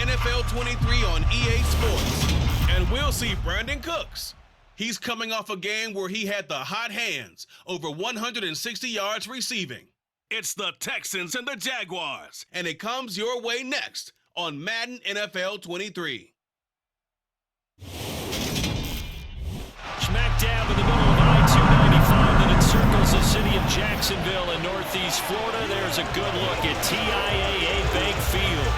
NFL 23 on EA Sports. And we'll see Brandon Cooks. He's coming off a game where he had the hot hands, over 160 yards receiving. It's the Texans and the Jaguars, and it comes your way next on Madden NFL 23. Smack dab in the middle of I-295 that encircles the city of Jacksonville in northeast Florida. There's a good look at TIAA Bank Field.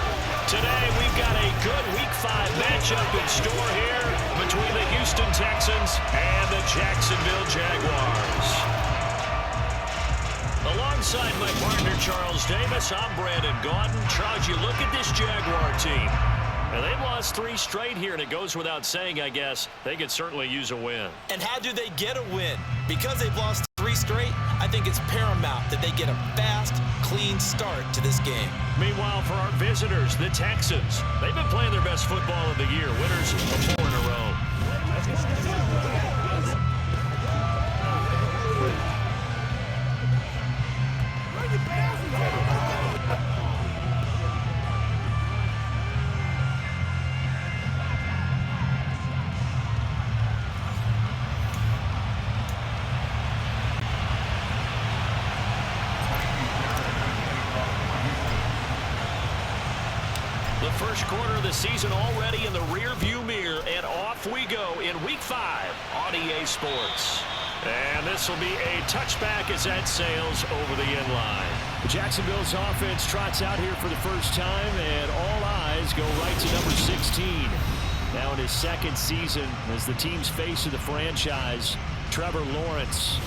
Today we've got a good Week 5 matchup in store here between the Houston Texans and the Jacksonville Jaguars. Alongside my partner Charles Davis, I'm Brandon Gaudin. Charles, you look at this Jaguar team. Now, they've lost 3 straight here, and it goes without saying, I guess, they could certainly use a win. And how do they get a win? Because they've lost 3 straight, I think it's paramount that they get a fast, clean start to this game. Meanwhile, for our visitors, the Texans, they've been playing their best football of the year, winners of 4 in a row. The first quarter of the season already in the rear-view mirror, and off we go in Week 5 on EA Sports. And this will be a touchback as that sails over the end line. Jacksonville's offense trots out here for the first time, and all eyes go right to number 16. Now in his second season as the team's face of the franchise, Trevor Lawrence.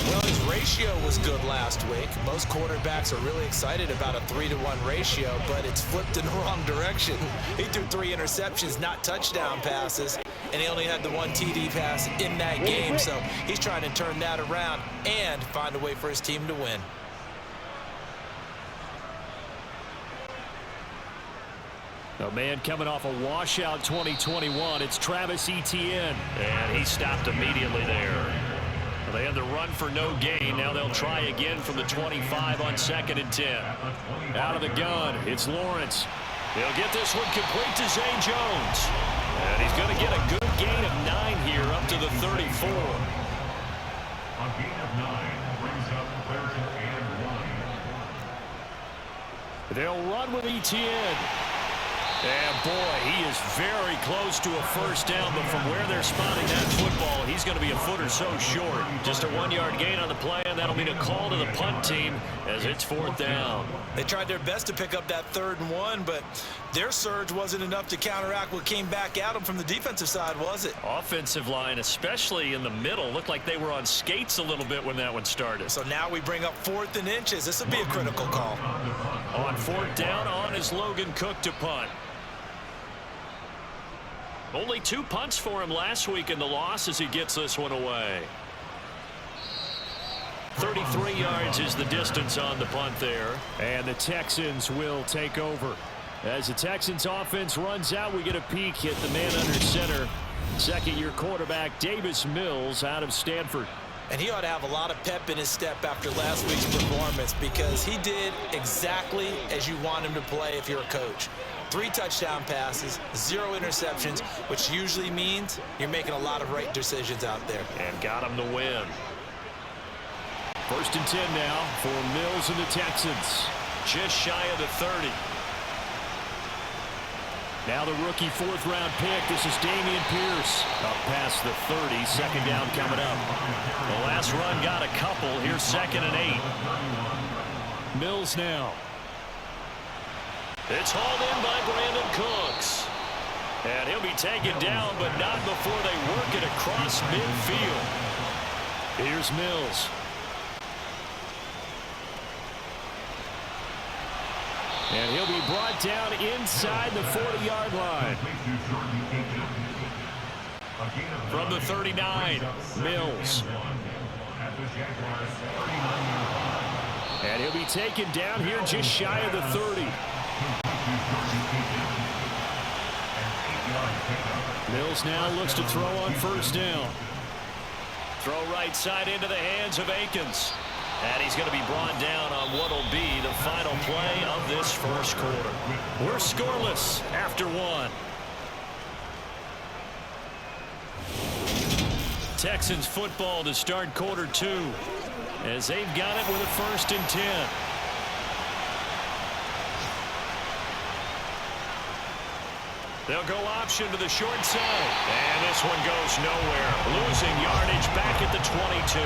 Well, his ratio was good last week. Most quarterbacks are really excited about a 3-to-1 ratio, but it's flipped in the wrong direction. He threw 3 interceptions, not touchdown passes, and he only had the 1 TD pass in that game. So he's trying to turn that around and find a way for his team to win. A man coming off a washout 2021, it's Travis Etienne. And he stopped immediately there. Well, they had the run for no gain. Now they'll try again from the 25 on 2nd and 10. Out of the gun, it's Lawrence. He'll get this one complete to Zay Jones. And he's going to get a good gain of 9 here up to the 34. A gain of 9 brings up 3rd and 1. They'll run with Etienne. And boy, he is very close to a first down, but from where they're spotting that football, he's going to be a foot or so short. Just a 1-yard gain on the play, and that'll mean a call to the punt team as it's 4th down. They tried their best to pick up that 3rd and 1, but their surge wasn't enough to counteract what came back at them from the defensive side, was it? Offensive line, especially in the middle, looked like they were on skates a little bit when that one started. So now we bring up 4th and inches. This will be a critical call. On 4th down, on is Logan Cook to punt. Only 2 punts for him last week in the loss as he gets this one away. 33 yards is the distance on the punt there. And the Texans will take over. As the Texans offense runs out, we get a peek at the man under center. Second-year quarterback Davis Mills out of Stanford. And he ought to have a lot of pep in his step after last week's performance because he did exactly as you want him to play if you're a coach. 3 touchdown passes, 0 interceptions, which usually means you're making a lot of right decisions out there. And got him the win. 1st and 10 now for Mills and the Texans. Just shy of the 30. Now the rookie 4th-round pick. This is Dameon Pierce. Up past the 30. 2nd down coming up. The last run got a couple. Here's 2nd and 8. Mills now. It's hauled in by Brandon Cooks. And he'll be taken down, but not before they work it across midfield. Here's Mills. And he'll be brought down inside the 40-yard line. From the 39, Mills. And he'll be taken down here just shy of the 30. Mills now looks to throw on 1st down. Throw right side into the hands of Akins. And he's going to be brought down on what will be the final play of this first quarter. We're scoreless after one. Texans football to start quarter two, as they've got it with a 1st and 10. They'll go option to the short side. And this one goes nowhere. Losing yardage back at the 22.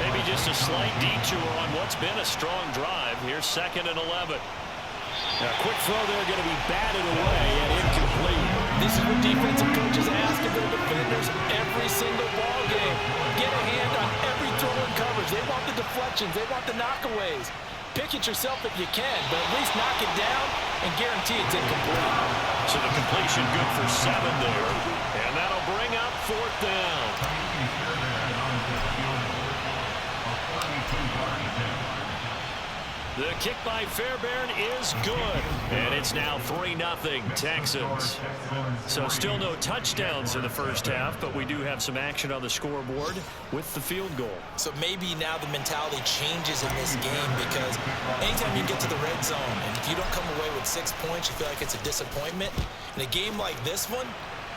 Maybe just a slight detour on what's been a strong drive. Here's 2nd and 11. A quick throw there going to be batted away and incomplete. This is what defensive coaches ask of their defenders every single ball game. Get a hand on every throw and coverage. They want the deflections. They want the knockaways. Pick it yourself if you can, but at least knock it down and guarantee it's incomplete. So the completion good for 7 there. And that'll bring up 4th down. The kick by Fairbairn is good. And it's now 3-0 Texans. So still no touchdowns in the first half, but we do have some action on the scoreboard with the field goal. So maybe now the mentality changes in this game, because anytime you get to the red zone and if you don't come away with 6 points, you feel like it's a disappointment. In a game like this one,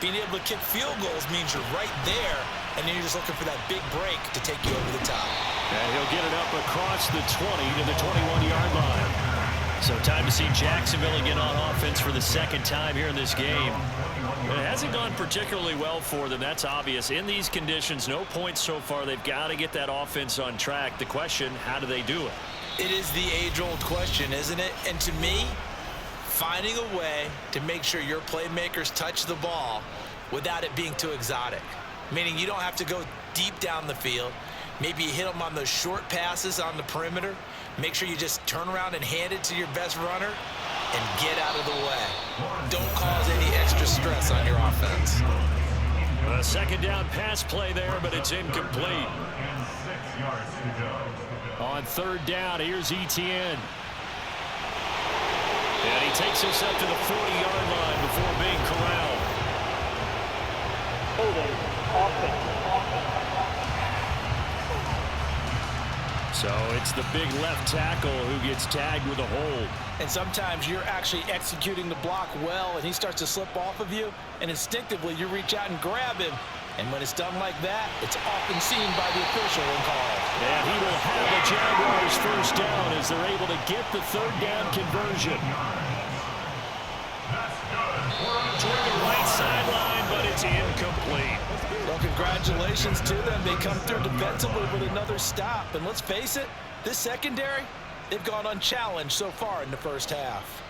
being able to kick field goals means you're right there, and then you're just looking for that big break to take you over the top. And he'll get it up across the 20 to the 21-yard line. So time to see Jacksonville again on offense for the 2nd time here in this game. It hasn't gone particularly well for them. That's obvious. In these conditions, no points so far. They've got to get that offense on track. The question, how do they do it? It is the age-old question, isn't it? And to me, finding a way to make sure your playmakers touch the ball without it being too exotic. Meaning you don't have to go deep down the field. Maybe you hit them on those short passes on the perimeter. Make sure you just turn around and hand it to your best runner and get out of the way. Don't cause any extra stress on your offense. A 2nd down pass play there, but it's incomplete. On 3rd down, here's Etienne. And he takes us up to the 40-yard line before being corralled. So it's the big left tackle who gets tagged with a hold. And sometimes you're actually executing the block well, and he starts to slip off of you, and instinctively you reach out and grab him. And when it's done like that, it's often seen by the official and called. And he will have the Jaguars 1st down as they're able to get the 3rd down conversion. Toward the right sideline, but it's incomplete. Well, congratulations to them. They come through defensively with another stop. And let's face it, this secondary, they've gone unchallenged so far in the first half.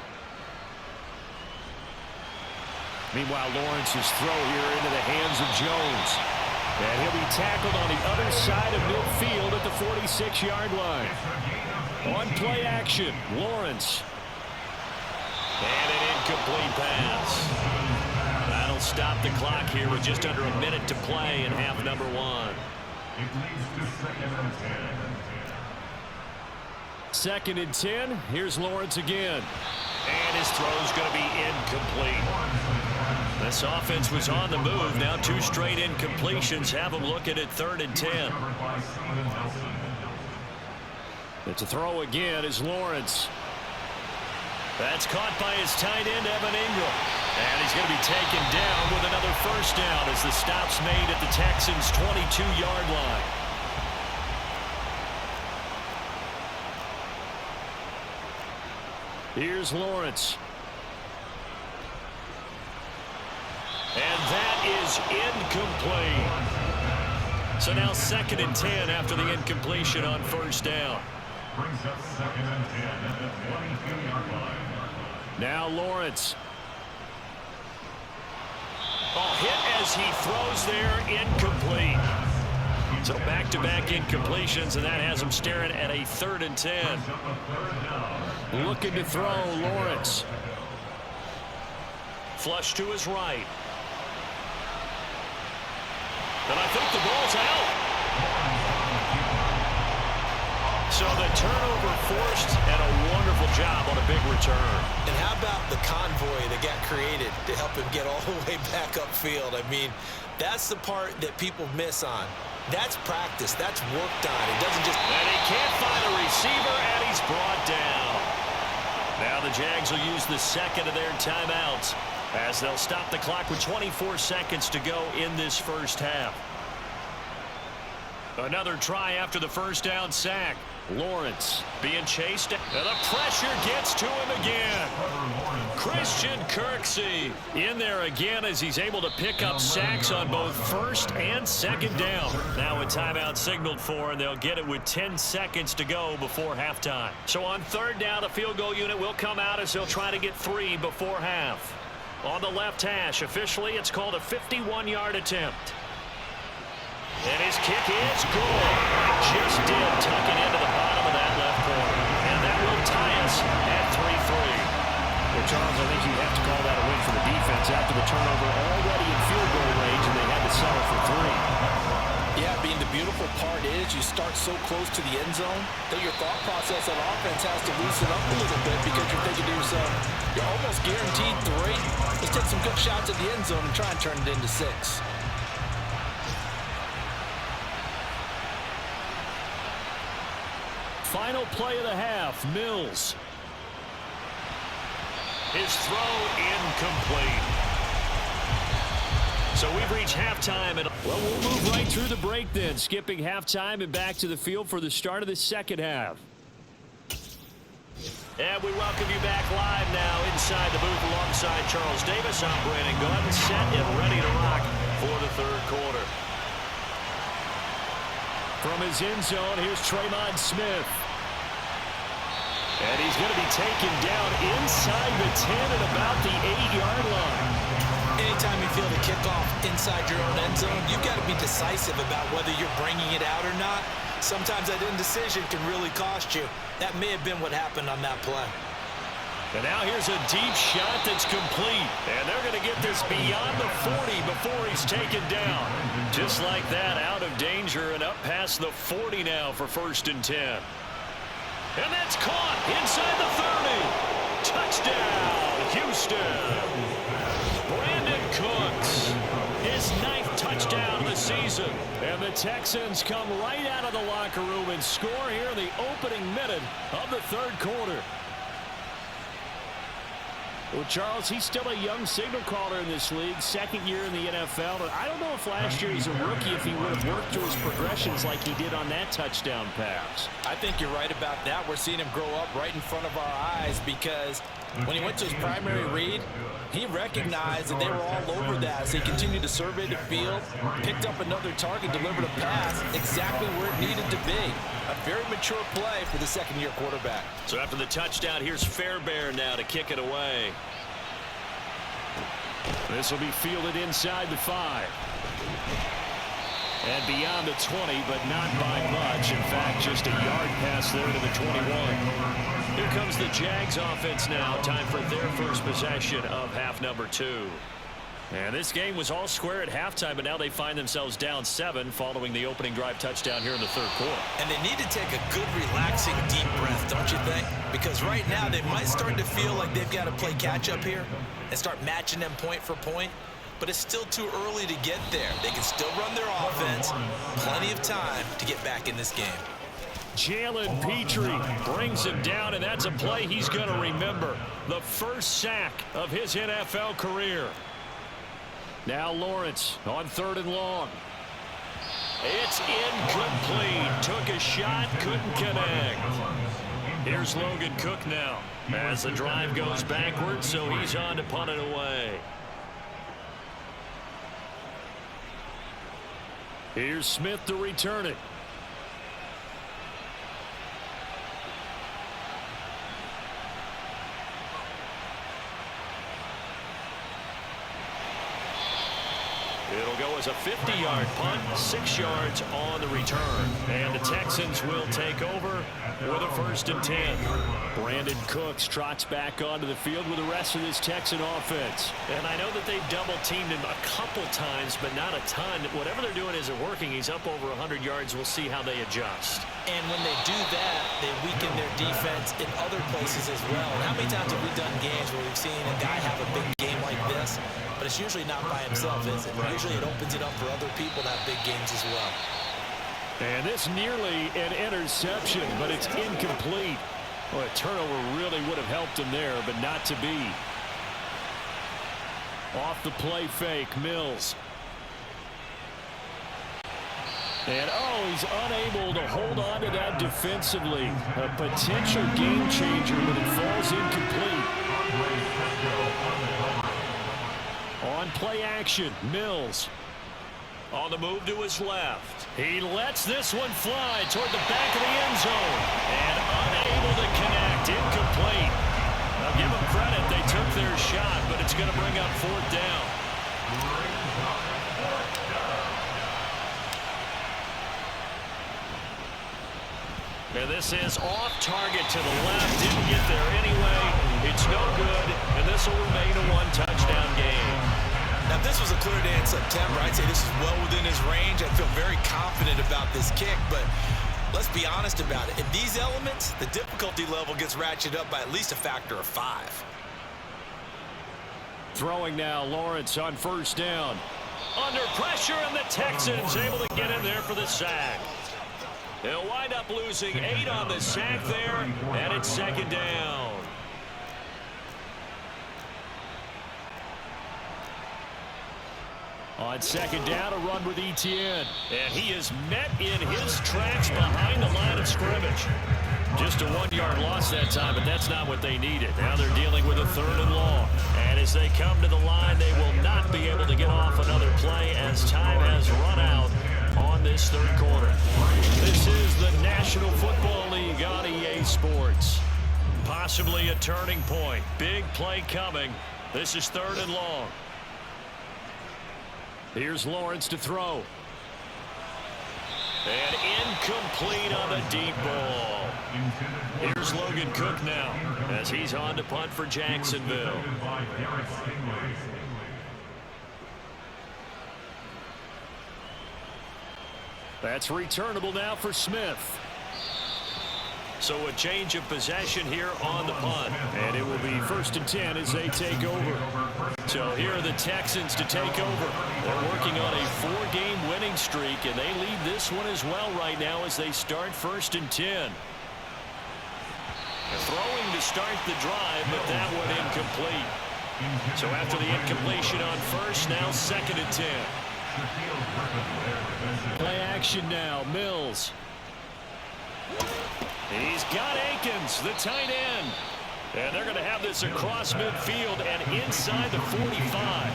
Meanwhile, Lawrence's throw here into the hands of Jones. And he'll be tackled on the other side of midfield at the 46-yard line. On play action, Lawrence. And an incomplete pass. That'll stop the clock here with just under a minute to play in half number 1. Second and 10. Here's Lawrence again. And his throw's going to be incomplete. This offense was on the move. Now 2 straight incompletions have them looking at 3rd and 10. It's a throw again is Lawrence. That's caught by his tight end, Evan Ingram. And he's going to be taken down with another 1st down as the stop's made at the Texans' 22-yard line. Here's Lawrence. And that is incomplete. So now 2nd and 10 after the incompletion on 1st down. Brings up 2nd and 10 at the 22-yard line. Now Lawrence. Oh, hit as he throws there, incomplete. So back-to-back incompletions, and that has him staring at a 3rd and 10. Looking to throw, Lawrence. Flush to his right. And I think the ball's out. So the turnover forced, and a wonderful job on a big return. And how about the convoy that got created to help him get all the way back upfield? I mean, that's the part that people miss on. That's practice. That's work done. It doesn't just... And he can't find a receiver, and he's brought down. Now the Jags will use the second of their timeouts as they'll stop the clock with 24 seconds to go in this first half. Another try after the first down sack. Lawrence being chased, and the pressure gets to him again. Christian Kirksey in there again as he's able to pick up sacks on both first and second down. Now a timeout signaled for, and they'll get it with 10 seconds to go before halftime. So on third down, the field goal unit will come out as they'll try to get 3 before half. On the left hash, officially it's called a 51-yard attempt. And his kick is good. Just did tuck it into the bottom of that left corner. And that will tie us at 3-3. Well, Charles, I think you have to call that a win for the defense after the turnover already in field goal range, and they had to settle for 3. Yeah, Bean, the beautiful part is you start so close to the end zone that your thought process on offense has to loosen up a little bit because you're thinking to yourself, you're almost guaranteed 3. Let's take some good shots at the end zone and try and turn it into 6. Final play of the half, Mills. His throw incomplete. So we've reached halftime. Well, we'll move right through the break then, skipping halftime and back to the field for the start of the second half. And we welcome you back live now inside the booth alongside Charles Davis. I'm Brandon Gunn, set and ready to rock for the third quarter. From his end zone, here's Tremon Smith. And he's going to be taken down inside the 10 at about the 8-yard line. Anytime you feel the kickoff inside your own end zone, you've got to be decisive about whether you're bringing it out or not. Sometimes that indecision can really cost you. That may have been what happened on that play. And now here's a deep shot that's complete. And they're going to get this beyond the 40 before he's taken down. Just like that, out of danger and up past the 40 now for 1st and 10. And that's caught inside the 30. Touchdown, Houston. Brandon Cooks, his 9th touchdown of the season. And the Texans come right out of the locker room and score here in the opening minute of the third quarter. Well, Charles, he's still a young signal caller in this league, 2nd year in the NFL. But I don't know if last year he's a rookie, if he would have worked through his progressions like he did on that touchdown pass. I think you're right about that. We're seeing him grow up right in front of our eyes because when he went to his primary read, he recognized that they were all over that. So he continued to survey the field, picked up another target, delivered a pass exactly where it needed to be. A very mature play for the 2nd-year quarterback. So after the touchdown, here's Fairbairn now to kick it away. This will be fielded inside the 5. And beyond the 20, but not by much. In fact, just a yard pass there to the 21. Here comes the Jags offense now. Time for their first possession of half number 2. And this game was all square at halftime, but now they find themselves down 7 following the opening drive touchdown here in the third quarter. And they need to take a good, relaxing, deep breath, don't you think? Because right now they might start to feel like they've got to play catch-up here and start matching them point for point. But it's still too early to get there. They can still run their offense. Plenty of time to get back in this game. Jalen Petrie brings him down, and that's a play he's going to remember. The first sack of his NFL career. Now Lawrence on 3rd and long. It's incomplete. Took a shot, couldn't connect. Here's Logan Cook now as the drive goes backwards, so he's on to punt it away. Here's Smith to return it. It'll go as a 50-yard punt, 6 yards on the return. And the Texans will take over with a 1st and 10. Brandon Cooks trots back onto the field with the rest of this Texan offense. And I know that they've double-teamed him a couple times, but not a ton. Whatever they're doing isn't working. He's up over 100 yards. We'll see how they adjust. And when they do that, they weaken their defense in other places as well. And how many times have we done games where we've seen a guy have a big game like this, but it's usually not by himself, is it? Usually it opens it up for other people to have big games as well. And this nearly an interception, but it's incomplete. Well, a turnover really would have helped him there, but not to be. Off the play fake, Mills. And, he's unable to hold on to that defensively. A potential game changer, but it falls incomplete. On play action, Mills. On the move to his left. He lets this one fly toward the back of the end zone. And unable to connect. Incomplete. Now give them credit. They took their shot, but it's going to bring up fourth down. And this is off target to the left. Didn't get there anyway. It's no good. And this will remain a one-touchdown game. Now, if this was a clear day in September, I'd say this is well within his range. I feel very confident about this kick, but let's be honest about it. In these elements, the difficulty level gets ratcheted up by at least a factor of 5. Throwing now, Lawrence on first down. Under pressure, and the Texans able to get in there for the sack. They'll wind up losing 8 on the sack there, and it's second down. On second down, a run with Etienne. And he is met in his tracks behind the line of scrimmage. Just a 1-yard loss that time, but that's not what they needed. Now they're dealing with a 3rd and long. And as they come to the line, they will not be able to get off another play as time has run out on this third quarter. This is the National Football League on EA Sports. Possibly a turning point. Big play coming. This is 3rd and long. Here's Lawrence to throw. And incomplete on the deep ball. Here's Logan Cook now as he's on to punt for Jacksonville. That's returnable now for Smith. So a change of possession here on the punt. And it will be 1st and 10 as they take over. So here are the Texans to take over. They're working on a 4-game winning streak, and they lead this one as well right now as they start 1st and 10. Throwing to start the drive, but that one incomplete. So after the incompletion on first, now 2nd and 10. Play action now, Mills. He's got Akins, the tight end. And they're going to have this across midfield and inside the 45.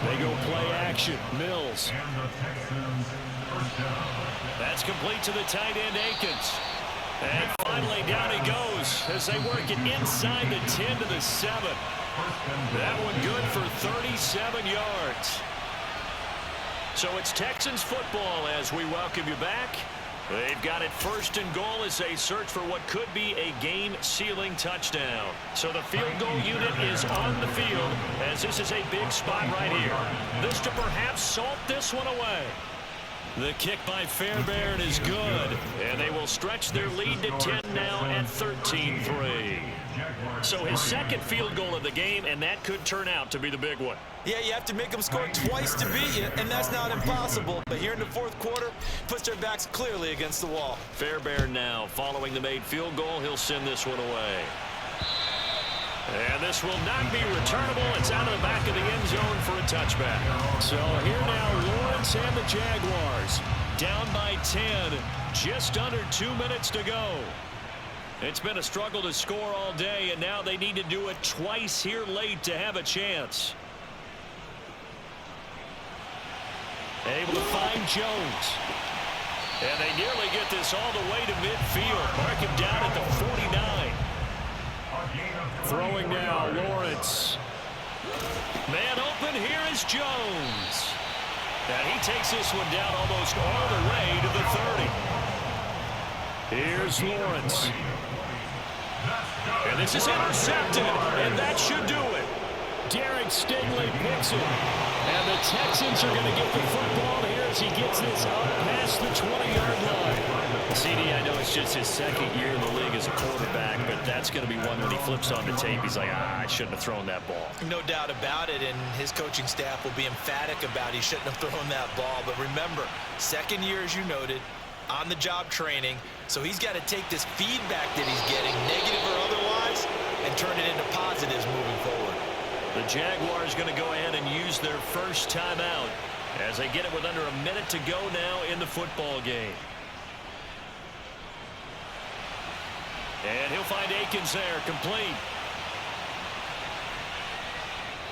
They go play action, Mills. That's complete to the tight end, Akins. And finally down he goes as they work it inside the 10 to the 7. That one good for 37 yards. So it's Texans football as we welcome you back. They've got it 1st and goal as they search for what could be a game-sealing touchdown. So the field goal unit is on the field as this is a big spot right here. This to perhaps salt this one away. The kick by Fairbairn is good, and they will stretch their lead to 10 now at 13-3. So his 2nd field goal of the game, and that could turn out to be the big one. Yeah, you have to make them score twice to beat you, and that's not impossible. But here in the 4th quarter, puts their backs clearly against the wall. Fairbairn now following the made field goal. He'll send this one away. And this will not be returnable. It's out of the back of the end zone for a touchback. So here now, Lawrence and the Jaguars down by 10. Just under 2 minutes to go. It's been a struggle to score all day, and now they need to do it twice here late to have a chance. Able to find Jones. And they nearly get this all the way to midfield. Mark him down at the 49. Throwing now, Lawrence. Man open, here is Jones. And he takes this one down almost all the way to the 30. Here's Lawrence. And this is intercepted, and that should do it. Derek Stingley picks it. And the Texans are going to get the football here as he gets this up past the 20-yard line. CD, I know it's just his second year in the league as a quarterback, but that's going to be one when he flips on the tape. He's like, I shouldn't have thrown that ball. No doubt about it, and his coaching staff will be emphatic about he shouldn't have thrown that ball. But remember, second year, as you noted, on-the-job training, so he's got to take this feedback that he's getting, negative or otherwise, and turn it into positives moving forward. The Jaguars going to go ahead and use their first timeout as they get it with under a minute to go now in the football game. And he'll find Akins there, complete.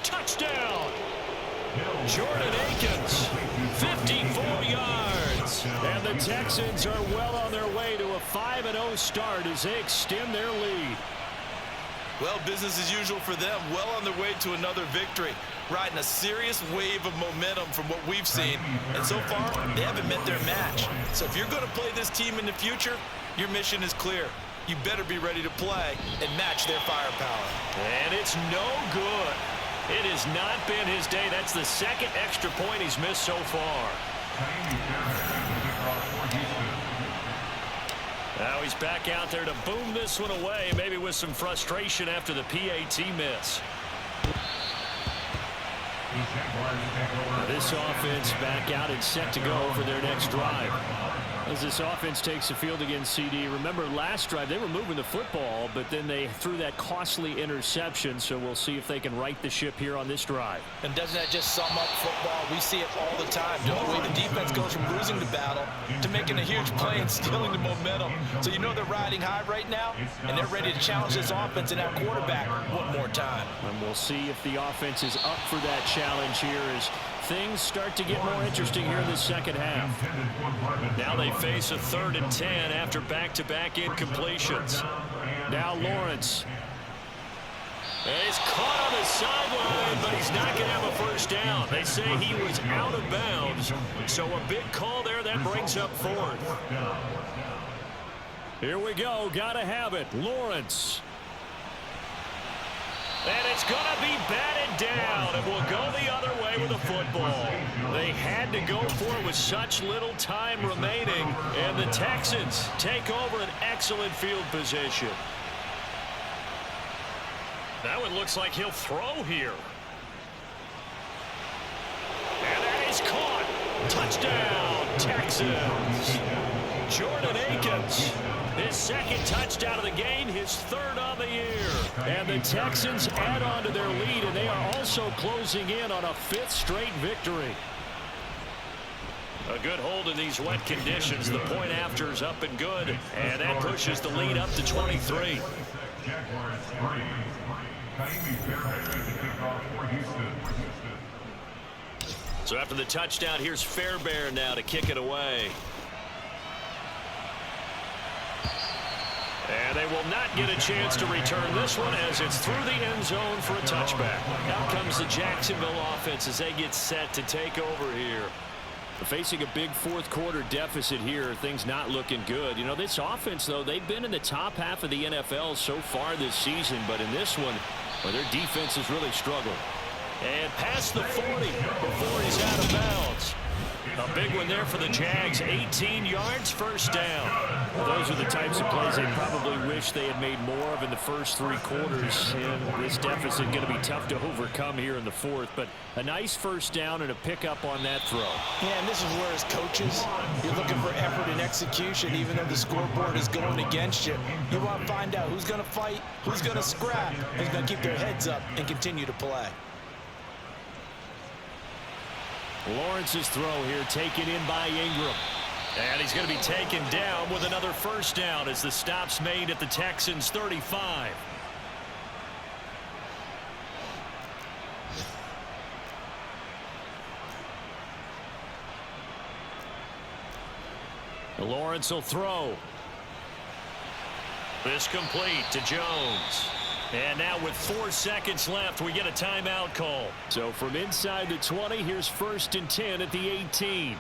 Touchdown! Jordan Akins, 54 yards. And the Texans are well on their way to a 5-0 start as they extend their lead. Well, business as usual for them, well on their way to another victory, riding a serious wave of momentum from what we've seen. And so far, they haven't met their match. So if you're going to play this team in the future, your mission is clear. You better be ready to play and match their firepower. And it's no good. It has not been his day. That's the second extra point he's missed so far. Now he's back out there to boom this one away, maybe with some frustration after the PAT miss. This offense back out and set to go for their next drive. As this offense takes the field against CD, remember last drive they were moving the football, but then they threw that costly interception, so we'll see if they can right the ship here on this drive. And doesn't that just sum up football? We see it all the time, don't we? The defense goes from losing the battle to making a huge play and stealing the momentum. So you know they're riding high right now, and they're ready to challenge this offense and our quarterback one more time. And we'll see if the offense is up for that challenge here as things start to get more interesting here in the second half. Now they face a 3rd and 10 after back-to-back incompletions. Now Lawrence. And he's caught on the sideline, but he's not going to have a first down. They say he was out of bounds, so a big call there that brings up 4th. Here we go, gotta have it. Lawrence. And it's going to be batted down, and we'll go the other way with the football. They had to go for it with such little time remaining, and the Texans take over an excellent field position. That one looks like he'll throw here. And that is caught. Touchdown, Texans. Jordan Akins. His second touchdown of the game, his 3rd on the year. And the Texans add on to their lead, and they are also closing in on a 5th straight victory. A good hold in these wet conditions. The point after is up and good, and that pushes the lead up to 23. So after the touchdown, here's Fairbairn now to kick it away. And they will not get a chance to return this one as it's through the end zone for a touchback. Out comes the Jacksonville offense as they get set to take over here. Facing a big 4th quarter deficit here, things not looking good. You know, this offense, though, they've been in the top half of the NFL so far this season, but in this one, well, their defense has really struggled. And past the 40 before he's out of bounds. A big one there for the Jags, 18 yards, first down. Well, those are the types of plays they probably wish they had made more of in the first 3 quarters. And this deficit going to be tough to overcome here in the 4th. But a nice first down and a pickup on that throw. Yeah, and this is where as coaches, you're looking for effort and execution, even though the scoreboard is going against you. You want to find out who's going to fight, who's going to scrap, who's going to keep their heads up and continue to play. Lawrence's throw here taken in by Ingram. And he's going to be taken down with another first down as the stop's made at the Texans' 35. Lawrence will throw. This complete to Jones. And now with 4 seconds left, we get a timeout call. So from inside the 20, here's 1st and 10 at the 18.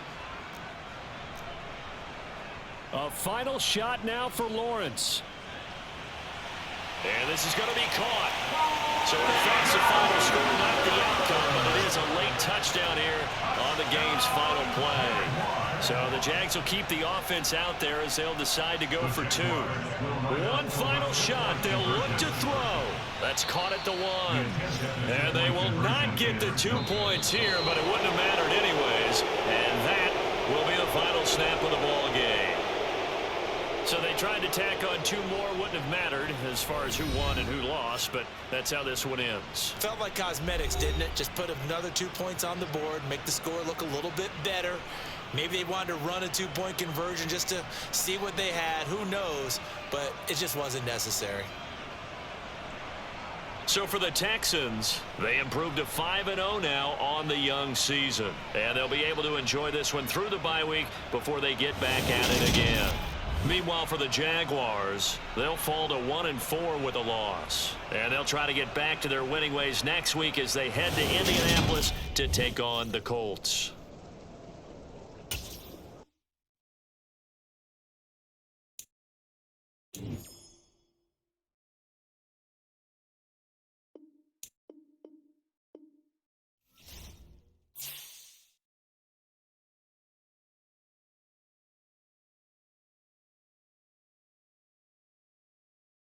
A final shot now for Lawrence. And this is going to be caught. So a defensive final score, not the outcome, but it is a late touchdown here on the game's final play. So the Jags will keep the offense out there as they'll decide to go for two. One final shot. They'll look to throw. That's caught at the one. And they will not get the 2 points here, but it wouldn't have mattered anyways. And that will be the final snap of the ball game. So they tried to tack on 2 more. Wouldn't have mattered as far as who won and who lost, but that's how this one ends. Felt like cosmetics, didn't it? Just put another 2 points on the board, make the score look a little bit better. Maybe they wanted to run a 2-point conversion just to see what they had. Who knows? But it just wasn't necessary. So for the Texans, they improved to 5-0 now on the young season. And they'll be able to enjoy this one through the bye week before they get back at it again. Meanwhile, for the Jaguars, they'll fall to 1-4 with a loss. And they'll try to get back to their winning ways next week as they head to Indianapolis to take on the Colts.